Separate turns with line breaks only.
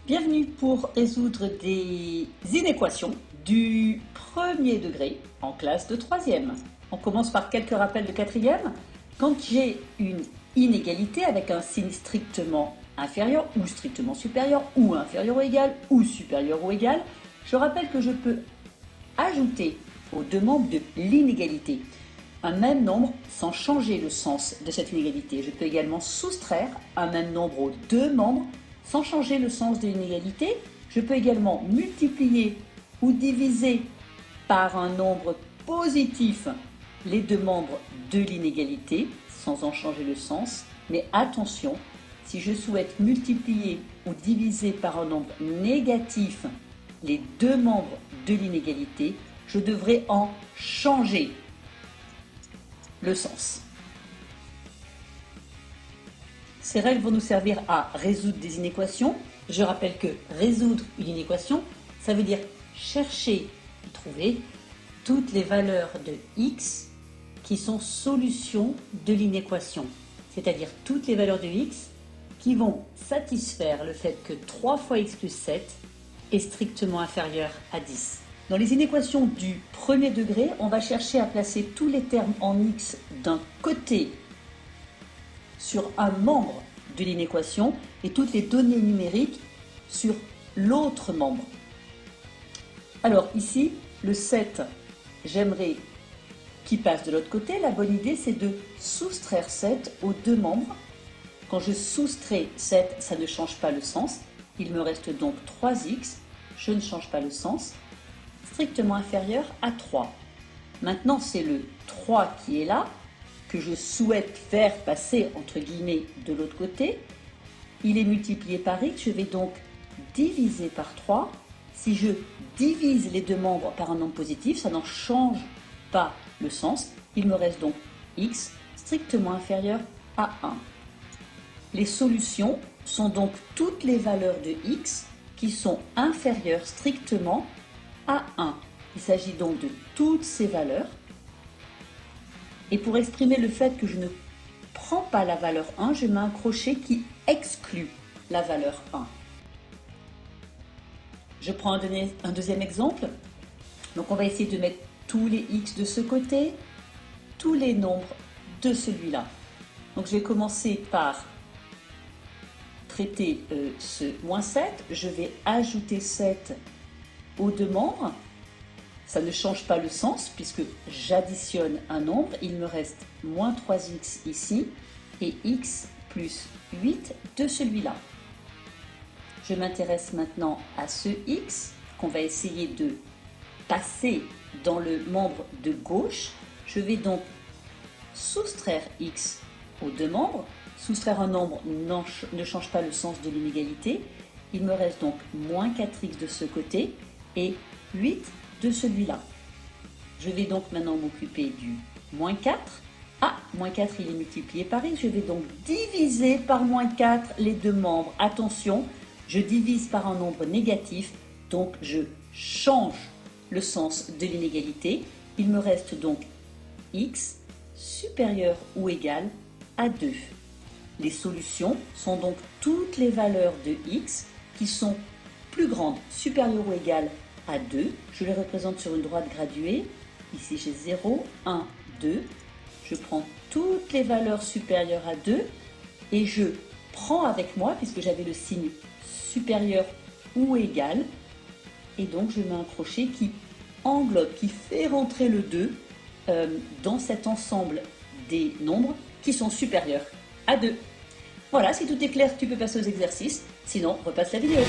Bienvenue pour résoudre des inéquations du premier degré en classe de troisième. On commence par quelques rappels de quatrième. Quand j'ai une inégalité avec un signe strictement inférieur ou strictement supérieur ou inférieur ou égal ou supérieur ou égal, je rappelle que je peux ajouter aux deux membres de l'inégalité un même nombre sans changer le sens de cette inégalité. Je peux également soustraire un même nombre aux deux membres sans changer le sens de l'inégalité. Je peux également multiplier ou diviser par un nombre positif les deux membres de l'inégalité sans en changer le sens. Mais attention, si je souhaite multiplier ou diviser par un nombre négatif les deux membres de l'inégalité, je devrais en changer le sens. Ces règles vont nous servir à résoudre des inéquations. Je rappelle que résoudre une inéquation, ça veut dire chercher et trouver toutes les valeurs de x qui sont solutions de l'inéquation. C'est-à-dire toutes les valeurs de x qui vont satisfaire le fait que 3 fois x plus 7 est strictement inférieur à 10. Dans les inéquations du premier degré, on va chercher à placer tous les termes en x d'un côté sur un membre de l'inéquation et toutes les données numériques sur l'autre membre. Alors ici, le 7, j'aimerais qu'il passe de l'autre côté. La bonne idée, c'est de soustraire 7 aux deux membres. Quand je soustrais 7, ça ne change pas le sens. Il me reste donc 3x, je ne change pas le sens, strictement inférieur à 3. Maintenant, c'est le 3 qui est là, que je souhaite faire passer entre guillemets de l'autre côté. Il est multiplié par x, je vais donc diviser par 3. Si je divise les deux membres par un nombre positif, ça n'en change pas le sens. Il me reste donc x strictement inférieur à 1. Les solutions sont donc toutes les valeurs de x qui sont inférieures strictement à 1. Il s'agit donc de toutes ces valeurs. Et pour exprimer le fait que je ne prends pas la valeur 1, je mets un crochet qui exclut la valeur 1. Je prends un deuxième exemple. Donc on va essayer de mettre tous les x de ce côté, tous les nombres de celui-là. Donc je vais commencer par traiter ce moins 7. Je vais ajouter 7 aux deux membres. Ça ne change pas le sens puisque j'additionne un nombre. Il me reste moins 3x ici et x plus 8 de celui-là. Je m'intéresse maintenant à ce x qu'on va essayer de passer dans le membre de gauche. Je vais donc soustraire x aux deux membres. Soustraire un nombre ne change pas le sens de l'inégalité. Il me reste donc moins 4x de ce côté et 8 de celui-là. Je vais donc maintenant m'occuper du moins 4. Ah, moins 4, il est multiplié par x. Je vais donc diviser par moins 4 les deux membres. Attention, je divise par un nombre négatif, donc je change le sens de l'inégalité. Il me reste donc x supérieur ou égal à 2. Les solutions sont donc toutes les valeurs de x qui sont plus grandes, supérieures ou égales à 2. Je les représente sur une droite graduée. Ici j'ai 0, 1, 2. Je prends toutes les valeurs supérieures à 2 et je prends avec moi, puisque j'avais le signe supérieur ou égal, et donc je mets un crochet qui englobe, qui fait rentrer le 2 dans cet ensemble des nombres qui sont supérieurs à 2. Voilà, si tout est clair, tu peux passer aux exercices. Sinon, repasse la vidéo.